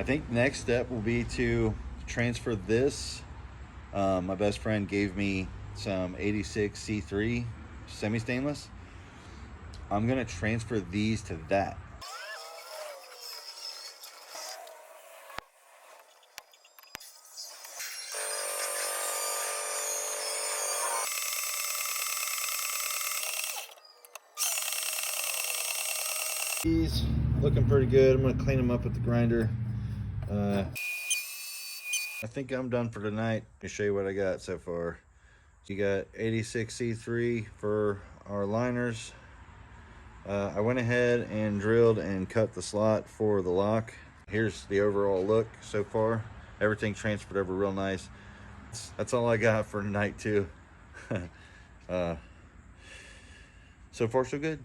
I think next step will be to transfer this. My best friend gave me some 86 C3 semi-stainless. I'm gonna transfer these to that. These looking pretty good. I'm gonna clean them up with the grinder. I think I'm done for tonight. Let me show you what I got so far. You got 86 C3 for our liners. I went ahead and drilled and cut the slot for the lock. Here's the overall look so far. Everything transferred over real nice. That's all I got for tonight too. So far so good.